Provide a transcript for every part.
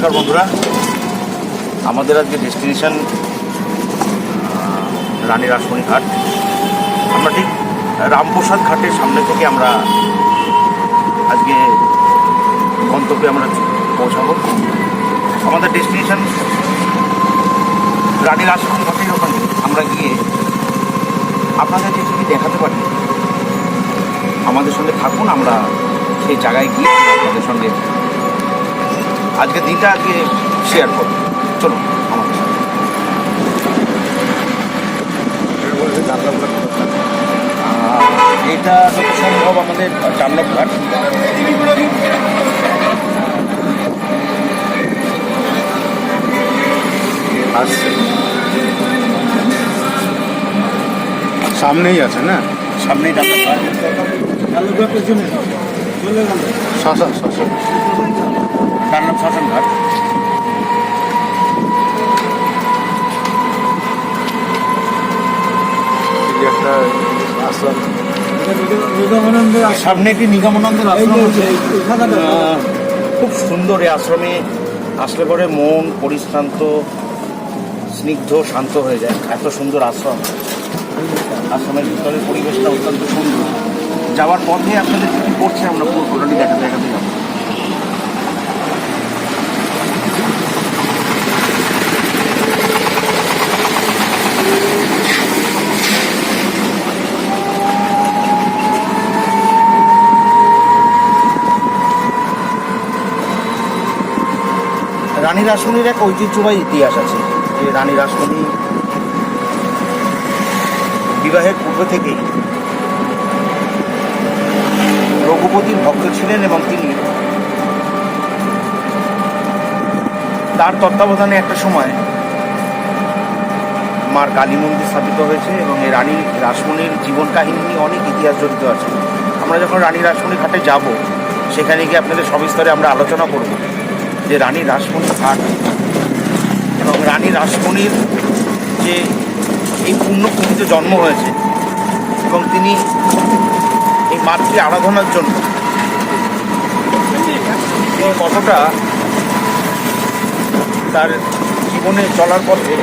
নমস্কার বন্ধুরা, আমাদের আজকে ডেস্টিনেশন রানী রাসমণি ঘাট। আমরা ঠিক রামপ্রসাদ ঘাটের সামনে থেকে আমরা আজকে গন্তব্যে আমরা পৌঁছাবো। আমাদের ডেস্টিনেশন রানী রাসমণি ঘাটের ওখানে আমরা গিয়ে আপনাদের কিছু দেখাতে পারি। আমাদের সঙ্গে থাকুন, আমরা সেই জায়গায় গিয়ে আপনাদের সঙ্গে আজকে দিনটা শেয়ার করব। চলুন আমাদের সাথে। এটা যত সম্ভব আমাদের চান্নব ঘাট। আসছে সামনেই আছে না, সামনেই ডাক্তার ঘাট। শ্মশান শ্মশান চান্নব শ্মশান ঘাট। একটা আশ্রম, সামনে একটি নিগমানন্দের আশ্রম আছে। খুব সুন্দর এই আশ্রমে আসলে পরে মন পরিশ্রান্ত, স্নিগ্ধ, শান্ত হয়ে যায়। এত সুন্দর আশ্রম। আশ্রমের ভিতরের পরিবেশটা অত্যন্ত সুন্দর। যাওয়ার পথে আপনাদের কি করছে আমরা পুরো টোটালি দেখাতে যাবো। রানী রাসমণির এক ঐতিহ্যবাহী ইতিহাস আছে, যে রানী রাসমণি বিবাহের পূর্ব থেকেই রঘুপতির ভক্ত ছিলেন এবং তিনি তার তত্ত্বাবধানে একটা সময় মার কালী মন্দির স্থাপিত হয়েছে এবং এই রানী রাসমণির জীবন কাহিনী নিয়ে অনেক ইতিহাস জড়িত আছে। আমরা যখন রানী রাসমণি ঘাটে যাব, সেখানে গিয়ে আপনাদের সবিস্তরে আমরা আলোচনা করব যে রানী রাসমণি ঘাট এবং রানী রাসমণির যে এই পুণ্যভূমিতে জন্ম হয়েছে এবং তিনি এই মাতৃ আরাধনার জন্য কতটা তার জীবনে চলার পথে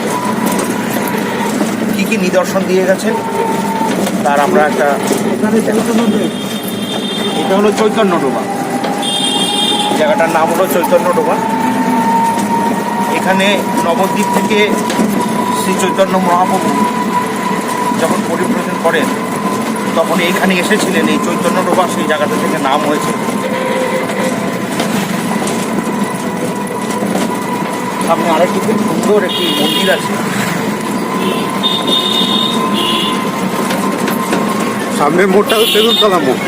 কী কী নিদর্শন দিয়ে গেছেন তার আমরা একটা, এটা হলো চৈতন্য ডোবা। জায়গাটার নাম হলো চৈতন্য ডোবা। এখানে নবদ্বীপ থেকে শ্রী চৈতন্য মহাপ্রভু যখন পরিব্রজন করেন তখন এইখানে এসেছিলেন। এই চৈতন্য ডোবা সেই জায়গাটা থেকে নাম হয়েছে। সামনে আরেকটি খুব সুন্দর একটি মন্দির আছে। সামনের মোড়টা হচ্ছে তেঁতুলতলা মোড়।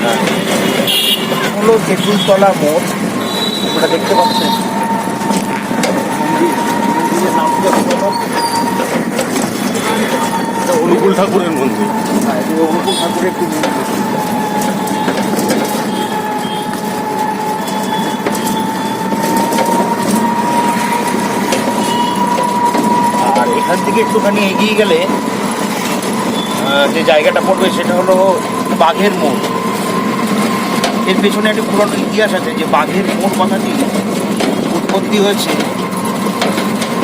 হলো তেঁতুলতলা মোড়, আপনারা দেখতে পাচ্ছেন। অনুকূল ঠাকুরের মন্দির। অনুকূল ঠাকুরের একটি মন্দির। আর এখান থেকে একটুখানি এগিয়ে গেলে যে জায়গাটা পড়বে সেটা হলো বাঘের মোড়। এর পেছনে একটি পুরনো ইতিহাস আছে যে বাঘের মোড় কথাটি উৎপত্তি হয়েছে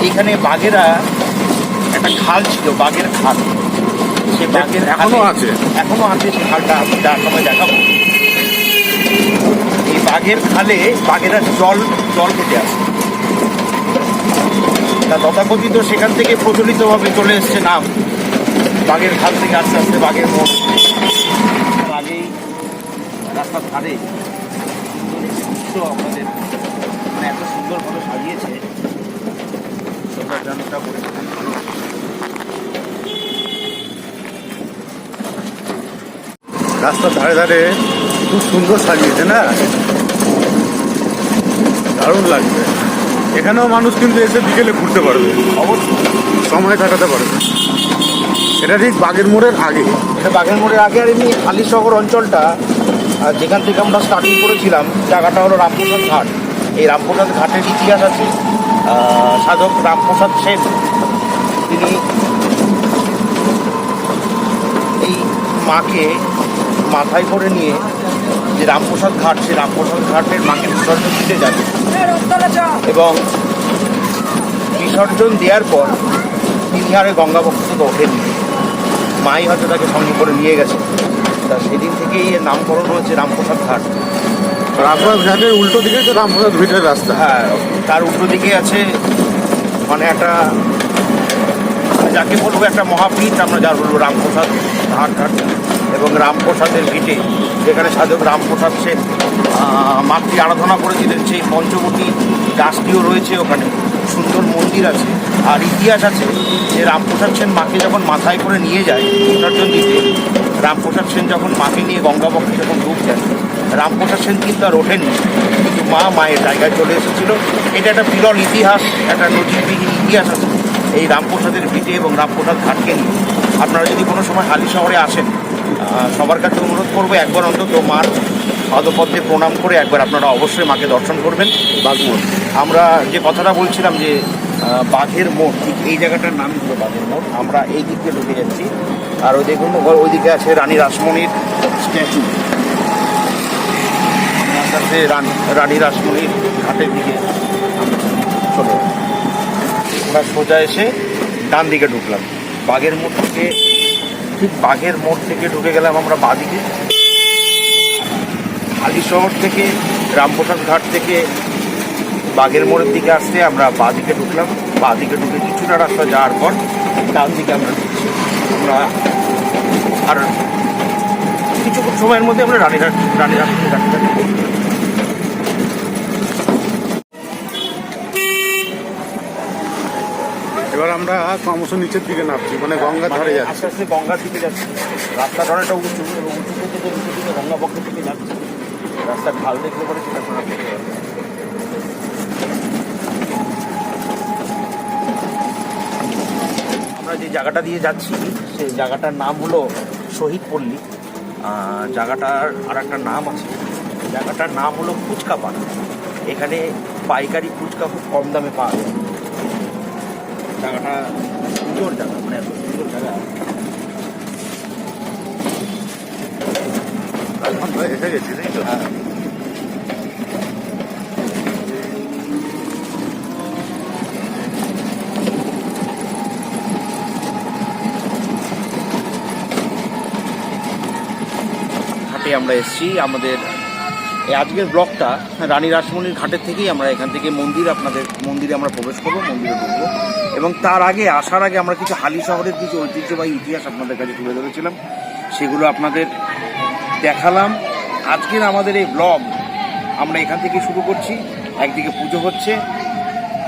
এইখানে। বাঘেরা একটা খাল ছিল, বাঘের খাল। সে বাঘের এখনো আছে সেই খালটা আমি যার সময় দেখাবো। এই বাঘের খালে বাঘেরা জল খেতে আসে। তা তথাকথিত সেখান থেকে প্রচলিতভাবে চলে এসছে নাম বাঘের খাল থেকে আস্তে আস্তে বাঘের মোড়। আগেই রাস্তার ধারে আমাদের মানে এত সুন্দরভাবে সাজিয়েছে। রাস্তার ধারে ধারে খুব সুন্দর সাজিয়েছে না, দারুণ লাগবে। এখানেও মানুষ কিন্তু এসে বিকেলে ঘুরতে পারবে, অবশ্যই সময় কাটাতে পারবে। এটা ঠিক বাঘের মোড়ের আগে। এটা বাঘের মোড়ের আগে। আর এমনি হালিশহর অঞ্চলটা যেখান থেকে আমরা স্টার্টিং করেছিলাম, জায়গাটা হলো রামপ্রসাদ ঘাট। এই রামপ্রসাদ ঘাটের ইতিহাস আছে। সাধক রামপ্রসাদ সেন তিনি এই মাকে মাথায় করে নিয়ে যে রামপ্রসাদ ঘাট, সেই রামপ্রসাদ ঘাটের মাকে বিসর্জন দিতে যাবে এবং বিসর্জন দেওয়ার পর তিনি আর গঙ্গা বক্ষ থেকে ওঠেননি, মাই হয়তো তাকে সঙ্গে করে নিয়ে গেছে। তা সেদিন থেকেই এর নামকরণ হয়েছে রামপ্রসাদ ঘাট। রামপ্রসাদ ঘাটের উল্টো দিকে তো রামপ্রসাদ ভিটের রাস্তা। হ্যাঁ, তার উল্টো দিকে আছে মানে একটা, যাকে বলবো একটা মহাপীঠ, আমরা যার বলবো রামপ্রসাদ ঘাট ঘাট এবং রামপ্রসাদের ভিটে, যেখানে সাধক রামপ্রসাদ সেন মাতৃ আরাধনা করেছিলেন। সেই পঞ্চবটী গাছটিও রয়েছে ওখানে, সুন্দর মন্দির আছে। আর ইতিহাস আছে যে রামপ্রসাদ সেন মাকে যখন মাথায় করে নিয়ে যায় বিসর্জন দিতে, রামপ্রসাদ সেন যখন মাকে নিয়ে গঙ্গাবক্ষে যখন ডুব দেন, রামপ্রসাদ সেন কিন্তু আর ওঠেননি, কিন্তু মা মায়ের জায়গায় চলে এসেছিল। এটা একটা বিরল ইতিহাস, একটা নজিরবিহীন ইতিহাস আছে এই রামপ্রসাদের ভিটে এবং রামপ্রসাদ ঘাটকে নিয়ে। আপনারা যদি কোনো সময় হালি শহরে আসেন, সবার কাছে অনুরোধ করবো একবার অন্তত মার পাদপদ্মে প্রণাম করে একবার আপনারা অবশ্যই মাকে দর্শন করবেন। বাঘমোড়, আমরা যে কথাটা বলছিলাম যে বাঘের মোড়, ঠিক এই জায়গাটার নাম হলো বাঘের মোড়। আমরা এই দিক দিয়ে ঢুকে যাচ্ছি, আর ওই দেখুন ওইদিকে আছে রানী রাসমণির স্ট্যাচু। সাথে রানী রাসমণির ঘাটের দিকে চলে আমরা সোজা এসে ডান দিকে ঢুকলাম। বাঘের মোড় থেকে, ঠিক বাঘের মোড় থেকে ঢুকে গেলাম আমরা বাঁদিকে। হালি শহর থেকে রামপ্রসাদ ঘাট থেকে বাঘের মোড়ের দিকে আসতে আমরা বাঁদিকে ঢুকলাম। বাঁদিকে ঢুকে কিছুটা রাস্তা যাওয়ার পর ডান দিকে আমরা ঢুকছি। আমরা আর কিছুক্ষণ সময়ের মধ্যে আমরা রানী রাসমণির ঘাটে এবার আমরা ক্রমশ নিচের দিকে নামছি, মানে গঙ্গার ধারে যাচ্ছি। আস্তে আস্তে গঙ্গার দিকে যাচ্ছি। রাস্তাটা অনেকটা উঁচু এবং উঁচু থেকে যে নিচের দিকে গঙ্গা পক্ষের দিকে যাচ্ছে। রাস্তার ঢাল দেখলে পরে সেটা শোনা পেতে পারবে। আমরা যে জায়গাটা দিয়ে যাচ্ছি সেই জায়গাটার নাম হলো শহীদ পল্লী। জায়গাটার আর একটা নাম আছে, জায়গাটার নাম হলো ফুচকা পাড়া। এখানে পাইকারি ফুচকা খুব কম দামে পাওয়া যায়। জায়গাটা সুন্দর জায়গা, মানে এত সুন্দর জায়গা। আমরা এসে গেছি, তাই তো? হ্যাঁ, ঘাটে আমরা এসেছি। আমাদের এই আজকের ব্লগটা রানী রাসমণির ঘাটের থেকেই আমরা এখান থেকে মন্দিরে আমরা প্রবেশ করবো, মন্দিরে ঢুকবো। এবং তার আগে আসার আগে আমরা কিছু হালি শহরের কিছু ঐতিহ্যবাহী ইতিহাস আপনাদের কাছে তুলে ধরেছিলাম, সেগুলো আপনাদের দেখালাম। আজকের আমাদের এই ব্লগ আমরা এখান থেকে শুরু করছি। একদিকে পুজো হচ্ছে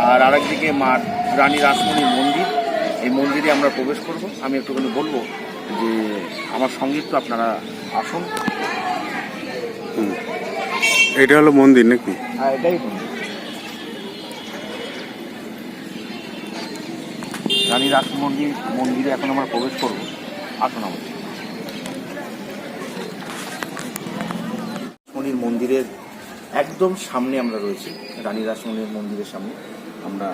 আর আরেকদিকে মা রানী রাসমণির মন্দির, এই মন্দিরে আমরা প্রবেশ করব। আমি একটুখানি বলবো যে আমার সঙ্গে একটু আপনারা আসুন। এটা হলো মন্দির নাকি? হ্যাঁ, এটাই মন্দির। রানী রাসমণির মন্দিরে এখন আমরা প্রবেশ করব। আসুন আমাদের রাসমণির মন্দিরের একদম সামনে আমরা রয়েছি। রানী রাসমণির মন্দিরের সামনে আমরা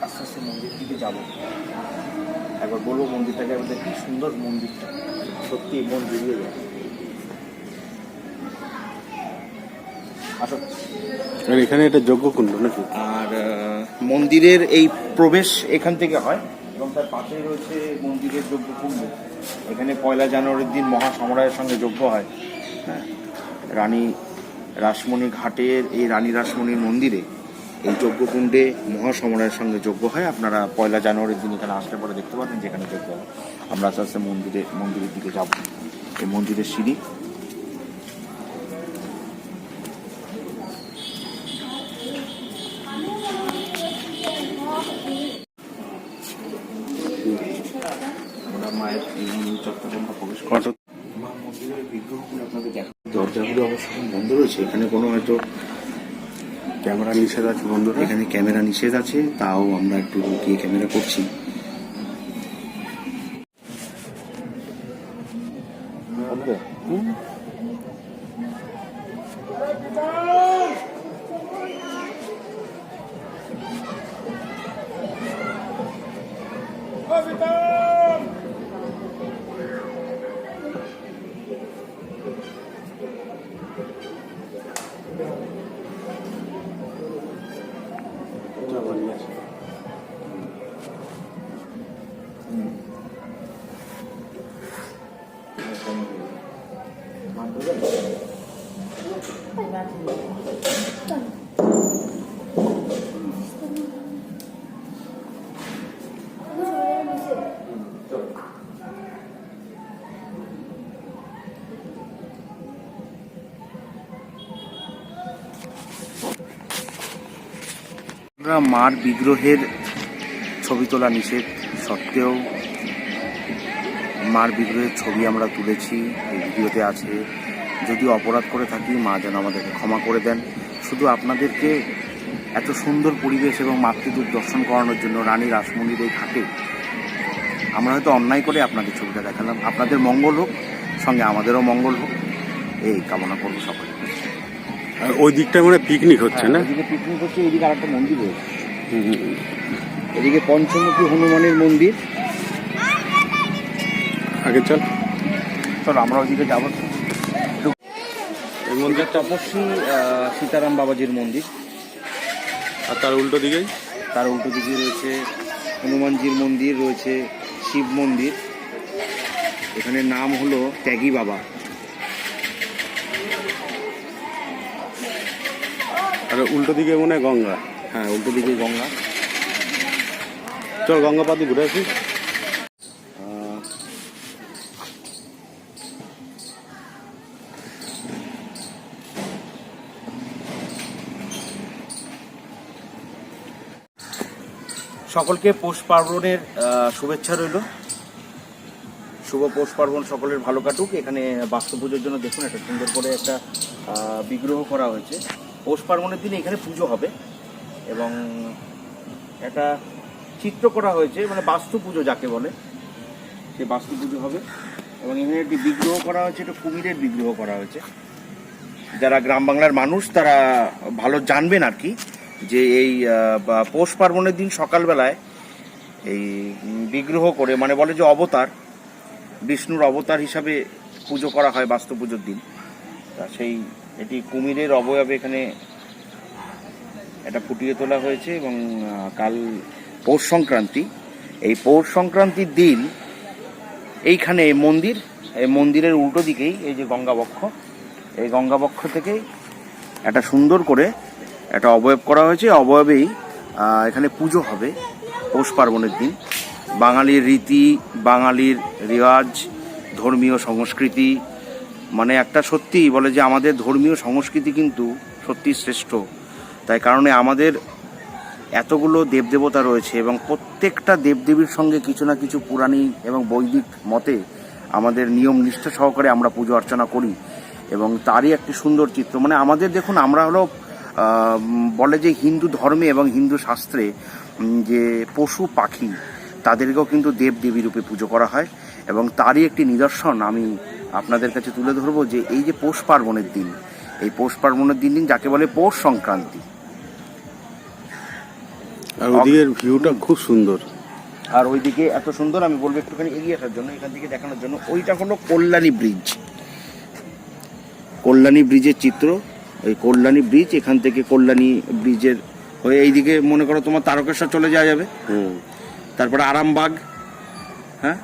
আস্তে আস্তে মন্দির দিকে যাব। একবার বলবো মন্দিরটাকে, আমাদের কি সুন্দর মন্দিরটা, সত্যি মন জুড়িয়ে যায়। আসুন। আর এখানে এটা যজ্ঞকুণ্ড নাকি? আর মন্দিরের এই প্রবেশ এখান থেকে হয় এবং তার পাশেই রয়েছে মন্দিরের যজ্ঞকুণ্ড। এখানে 1 জানুয়ারির দিন মহাসমরায়ের সঙ্গে যজ্ঞ হয়। হ্যাঁ, রানী রাসমণি ঘাটের এই রানী রাসমণির মন্দিরে এই যজ্ঞকুণ্ডে মহাসমরায়ের সঙ্গে যজ্ঞ হয়। আপনারা 1 জানুয়ারির দিন এখানে আসলে পরে দেখতে পাবেন যেখানে যজ্ঞ হয়। আমরা আস্তে আস্তে মন্দিরের দিকে যাব। এই মন্দিরের সিঁড়ি। মায়ের চত্বরে আমরা প্রবেশ করি। মা মন্দিরের বিগ্রহগুলো আপনাদের দেখা, দরজাগুলো অবশ্য বন্ধ রয়েছে। এখানে কোনো হয়তো ক্যামেরা নিষেধ আছে বন্ধুরা, এখানে ক্যামেরা নিষেধ আছে, তাও আমরা একটু গিয়ে ক্যামেরা করছি। আমরা মার বিগ্রহের ছবি তোলা নিষেধ সত্ত্বেও মার বিগ্রহের ছবি আমরা তুলেছি, এই ভিডিওতে আছে। যদি অপরাধ করে থাকি মা যেন আমাদেরকে ক্ষমা করে দেন। শুধু আপনাদেরকে এত সুন্দর পরিবেশ এবং মাতৃদূত দর্শন করানোর জন্য রানী রাসমণির এই ঘাটে আমরা হয়তো অন্যায় করে আপনাদের ছবিটা দেখালাম। আপনাদের মঙ্গল হোক, সঙ্গে আমাদেরও মঙ্গল হোক, এই কামনা করবো সকলে। আর ওই দিকটা মানে পিকনিক হচ্ছে না? এদিকে পিকনিক হচ্ছে, এদিকে আর একটা মন্দির রয়েছে, এদিকে পঞ্চমুখী হনুমানের মন্দির। আগে চল আমরা ওইদিকে যাবো। এই মন্দির তপস্বী সীতারাম বাবাজির মন্দির, আর তার উল্টো দিকে তার উল্টো দিকে রয়েছে হনুমানজির মন্দির, রয়েছে শিব মন্দির। এখানে নাম হলো ত্যাগী বাবা। আর উল্টো দিকে মনে হয় গঙ্গা। হ্যাঁ, উল্টো দিকে গঙ্গা। চল গঙ্গা পাতি ঘুরে আসি। সকলকে পৌষ পার্বণের শুভেচ্ছা রইল। শুভ পৌষ পার্বণ সকলের ভালো কাটুক। এখানে বাস্তু পুজোর জন্য দেখুন একটা সুন্দর করে একটা বিগ্রহ করা হয়েছে। পৌষ পার্বণের দিনে এখানে পুজো হবে এবং একটা চিত্র করা হয়েছে, মানে বাস্তু পুজো যাকে বলে, সে বাস্তু পুজো হবে। এবং এখানে একটি বিগ্রহ করা হয়েছে, একটা কুমিরের বিগ্রহ করা হয়েছে। যারা গ্রাম বাংলার মানুষ তারা ভালো জানবেন আর কি, যে এই পৌষ পার্বণের দিন সকালবেলায় এই বিগ্রহ করে, মানে বলে যে অবতার, বিষ্ণুর অবতার হিসাবে পুজো করা হয় বাস্তু পুজোর দিন। তা সেই এটি কুমিরের অবয়বে এখানে এটা ফুটিয়ে তোলা হয়েছে। এবং কাল পৌষ সংক্রান্তি, এই পৌষ সংক্রান্তির দিন এইখানে মন্দির, এই মন্দিরের উল্টো দিকেই এই যে গঙ্গাবক্ষ, এই গঙ্গাবক্ষ থেকেই একটা সুন্দর করে একটা অবয়ব করা হয়েছে। অবয়বেই এখানে পুজো হবে পৌষ পার্বণের দিন। বাঙালির রীতি, বাঙালির রেওয়াজ, ধর্মীয় সংস্কৃতি, মানে একটা সত্যি বলে যে আমাদের ধর্মীয় সংস্কৃতি কিন্তু সত্যি শ্রেষ্ঠ। তাই কারণে আমাদের এতগুলো দেবদেবতা রয়েছে এবং প্রত্যেকটা দেবদেবীর সঙ্গে কিছু না কিছু পুরাণিক এবং বৈদিক মতে আমাদের নিয়ম নিষ্ঠা সহকারে আমরা পুজো অর্চনা করি এবং তারই একটি সুন্দর চিত্র। মানে আমাদের দেখুন, আমরা হলো বলে যে হিন্দু ধর্মে এবং হিন্দু শাস্ত্রে যে পশু পাখি তাদেরকেও কিন্তু দেবদেবী রূপে পুজো করা হয় এবং তারই একটি নিদর্শন আমি আপনাদের কাছে তুলে ধরবো। যে এই যে পৌষ পার্বণের দিন, এই পৌষ পার্বণের দিন যাকে বলে পৌষ সংক্রান্তি। আর ওদিকের ভিউটা খুব সুন্দর। আর ওইদিকে এত সুন্দর, আমি বলবো একটুখানি এগিয়ে আসার জন্য, এখান থেকে দেখানোর জন্য। ওইটা হলো কল্যাণী ব্রিজ, কল্যাণী ব্রিজের চিত্র। ওই কল্যাণী ব্রিজ, এখান থেকে কল্যাণী ব্রিজের হয়ে এইদিকে মনে করো তোমার তারকেশ্বর চলে যাওয়া যাবে, তারপরে আরামবাগ। হ্যাঁ,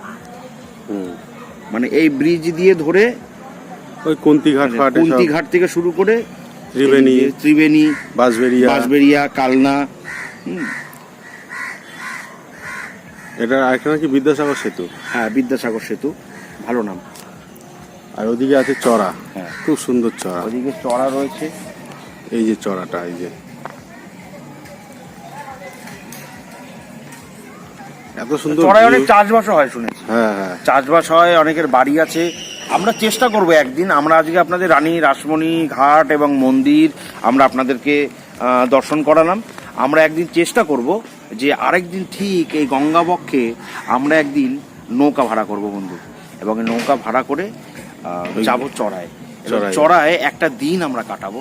মানে এই ব্রিজ দিয়ে ধরে ওই কুন্তিঘাট থেকে শুরু করে ত্রিবেণী, বাঁশবেড়িয়া, কালনা। এটা আরেকটা কি বিদ্যাসাগর সেতু? হ্যাঁ, বিদ্যাসাগর সেতু, ভালো নাম। আর ওদিকে আছে চড়া, হ্যাঁ খুব সুন্দর চড়া। ওদিকে চড়া রয়েছে, এই যে চড়াটা, এই যে এত সুন্দর। চড়ায় অনেক চাষবাসও হয় শুনেছি। হ্যাঁ, চাষবাস হয়, অনেকের বাড়ি আছে। আমরা চেষ্টা করব একদিন, আমরা আজকে আপনাদের রানী রাসমণি ঘাট এবং মন্দির আমরা আপনাদেরকে দর্শন করালাম। আমরা একদিন চেষ্টা করব যে আরেকদিন ঠিক এই গঙ্গাবক্ষে আমরা একদিন নৌকা ভাড়া করব বন্ধু, এবং নৌকা ভাড়া করে যাব চড়ায়। চড়ায় একটা দিন আমরা কাটাবো।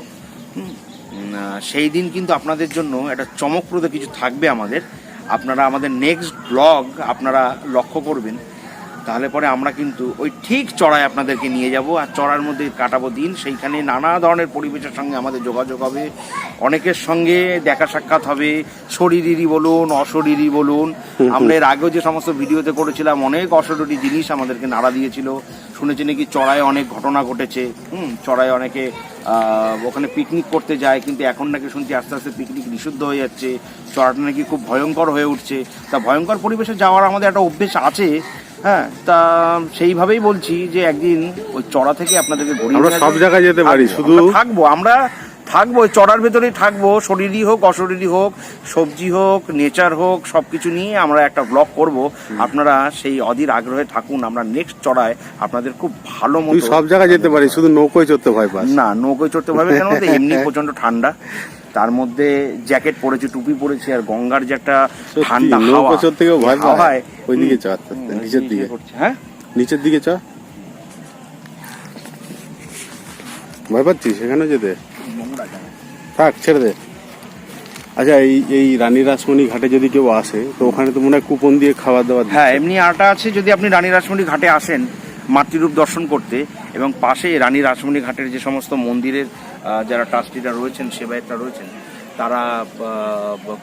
সেই দিন কিন্তু আপনাদের জন্য একটা চমকপ্রদ কিছু থাকবে আমাদের। আপনারা আমাদের নেক্সট ব্লগ আপনারা লক্ষ্য করবেন তাহলে পরে আমরা কিন্তু ওই ঠিক চড়ায় আপনাদেরকে নিয়ে যাব আর চড়ার মধ্যে কাটাবো দিন। সেইখানে নানা ধরনের পরিবেশের সঙ্গে আমাদের যোগাযোগ হবে, অনেকের সঙ্গে দেখা সাক্ষাৎ হবে, শরীরেরই বলুন অশরীরই বলুন। আমরা এর আগেও যে সমস্ত ভিডিওতে করেছিলাম অনেক অশরীরী জিনিস আমাদেরকে নাড়া দিয়েছিল। শুনেছি নাকি চড়ায় অনেক ঘটনা ঘটেছে, চড়ায় অনেকে ওখানে পিকনিক করতে যায়, কিন্তু এখন নাকি শুনছি আস্তে আস্তে পিকনিক নিষিদ্ধ হয়ে যাচ্ছে, চড়াটা নাকি খুব ভয়ঙ্কর হয়ে উঠছে। তা ভয়ঙ্কর পরিবেশে যাওয়ার আমাদের একটা অভ্যেস আছে, হ্যাঁ, তা সেইভাবেই বলছি যে একদিন ওই চড়া থেকে আপনাদেরকে ঘুরিয়ে আমরা সব জায়গায় যেতে পারি, শুধু আমরা থাকবো ওই চড়ার ভেতরেই থাকবো, শরীরই হোক অশরীরই হোক, সবজি হোক নেচার হোক, সবকিছু নিয়ে আমরা একটা ব্লগ করব। আপনারা সেই অধীর আগ্রহে থাকুন। আমরা নেক্সট চড়ায় আপনাদের খুব ভালো মতো সব জায়গায় যেতে পারি, শুধু নৌকোয় চড়তে ভয় পাস না। নৌকোয় চড়তে পারবে কেন, এমনি প্রচন্ড ঠান্ডা, তার মধ্যে জ্যাকেট পরেছি, টুপি পরেছি, আর গঙ্গার যে একটা ঠান্ডা নৌকো চড়তে গিয়ে ভয় পায়। ওইদিকে চ, হ্যাঁ নিচের দিকে, হ্যাঁ নিচের দিকে চ। ভয় পাচ্ছিস সেখানে যেতে? থাক, ছেড়ে দে। আচ্ছা, এই রানী রাসমণি ঘাটে যদি কেউ আসে তো ওখানে তো মনে হয় কুপন দিয়ে খাবার দাবার? হ্যাঁ, এমনি আটা আছে। যদি আপনি রানী রাসমণি ঘাটে আসেন মাতৃরূপ দর্শন করতে, এবং পাশে রানী রাসমণি ঘাটের যে সমস্ত মন্দিরের যারা ট্রাস্টিরা রয়েছেন, সেবায়তরা রয়েছেন, তারা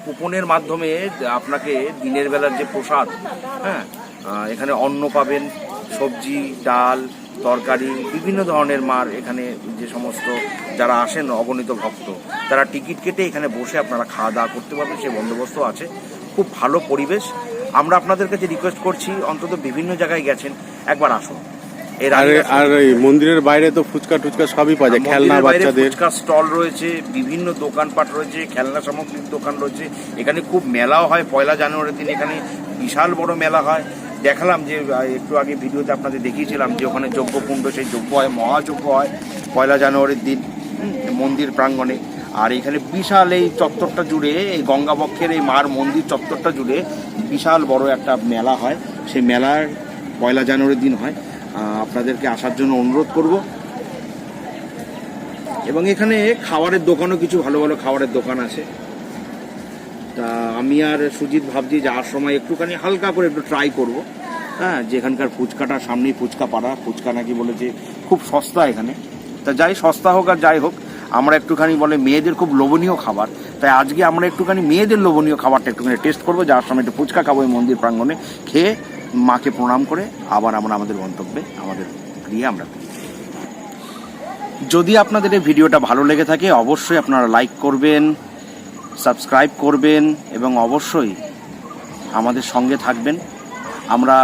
কুপনের মাধ্যমে আপনাকে দিনের বেলার যে প্রসাদ, হ্যাঁ, এখানে অন্ন পাবেন, সবজি ডাল তরকারি বিভিন্ন ধরনের মার। এখানে যে সমস্ত যারা আসেন অগণিত ভক্ত, তারা টিকিট কেটে এখানে বসে আপনারা খাওয়া দাওয়া করতে পারবেন, সে বন্দোবস্ত আছে। খুব ভালো পরিবেশ। আমরা আপনাদের কাছে রিকোয়েস্ট করছি, অন্তত বিভিন্ন জায়গায় গেছেন, একবার আসুন। আর এই মন্দিরের বাইরে তো ফুচকা টুচকা সবই পাওয়া যায়, খেলনা বাচ্চাদের ফুচকা স্টল রয়েছে, বিভিন্ন দোকানপাট রয়েছে, খেলনা সামগ্রীর দোকান রয়েছে। এখানে খুব মেলাও হয়। 1 জানুয়ারির দিন এখানে বিশাল বড় মেলা হয়। দেখালাম যে একটু আগে ভিডিওতে আপনাদের দেখিয়েছিলাম যে ওখানে যজ্ঞকুণ্ড, সেই যজ্ঞ হয়, মহাযজ্ঞ হয় 1 জানুয়ারির দিন মন্দির প্রাঙ্গণে। আর এখানে বিশাল এই চত্বরটা জুড়ে, এই গঙ্গাবক্ষের এই মার মন্দির চত্বরটা জুড়ে বিশাল বড় একটা মেলা হয়। সেই মেলার 1 জানুয়ারির দিন হয়। আপনাদেরকে আসার জন্য অনুরোধ করব। এবং এখানে খাবারের দোকানও কিছু ভালো ভালো খাবারের দোকান আছে। তা আমি আর সুজিত ভাবছি যাওয়ার সময় একটুখানি হালকা করে একটু ট্রাই করব, হ্যাঁ, যেখানকার ফুচকাটা, সামনেই ফুচকা পাড়া, ফুচকা নাকি বলেছে খুব সস্তা এখানে। তা যাই, সস্তা হোক আর যাই হোক, আমরা একটুখানি বলে মেয়েদের খুব লোভনীয় খাবার, তাই আজকে আমরা একটুখানি মেয়েদের লোভনীয় খাবারটা একটুখানি টেস্ট করবো। যাওয়ার সময় একটু ফুচকা খাবো এই মন্দির প্রাঙ্গণে, খেয়ে মাকে প্রণাম করে আবার আমরা আমাদের গন্তব্যে আমাদের গৃহে আমরা। যদি আপনাদের এই ভিডিওটা ভালো লেগে থাকে অবশ্যই আপনারা লাইক করবেন, সাবস্ক্রাইব করবেন এবং অবশ্যই আমাদের সঙ্গে থাকবেন। আমরা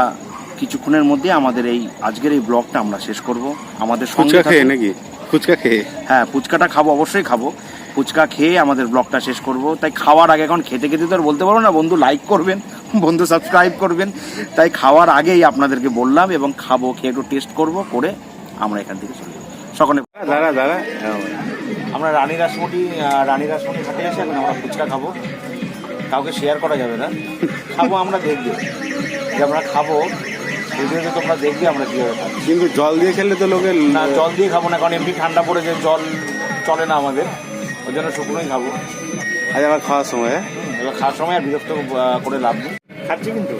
কিছুক্ষণের মধ্যে আমাদের এই আজকের এই ব্লগটা আমরা শেষ করব। আমাদের সঙ্গে খেয়ে নাকি ফুচকা খেয়ে, হ্যাঁ, ফুচকাটা খাবো, অবশ্যই খাবো। ফুচকা খেয়ে আমাদের ব্লগটা শেষ করব। তাই খাওয়ার আগে, এখন খেতে খেতে তো আর বলতে পারবো না বন্ধু লাইক করবেন, বন্ধু সাবস্ক্রাইব করবেন, তাই খাওয়ার আগেই আপনাদেরকে বললাম। এবং খাবো, খেয়ে একটু টেস্ট করব, করে আমরা এখান থেকে চলে যাবো। সকলে দাঁড়া আমরা রানী রাসমণি ঘাটে এসে এখন আমরা ফুচকা খাবো। কাউকে শেয়ার করা যাবে না, খাবো আমরা, দেখবে যে আমরা খাবো, ভিডিওতে তোমরা দেখবে আমরা কীভাবে খাবো। কিন্তু জল দিয়ে খেলে তো লোকের না, জল দিয়ে খাবো না, কারণ এমনি ঠান্ডা পড়েছে, জল চলে না আমাদের, ওই জন্য শুকনোই খাবো। আজ আবার খাওয়ার সময়, এবার খাওয়ার সময় আর বিরক্ত করে লাভ নেই। খাচ্ছি কিন্তু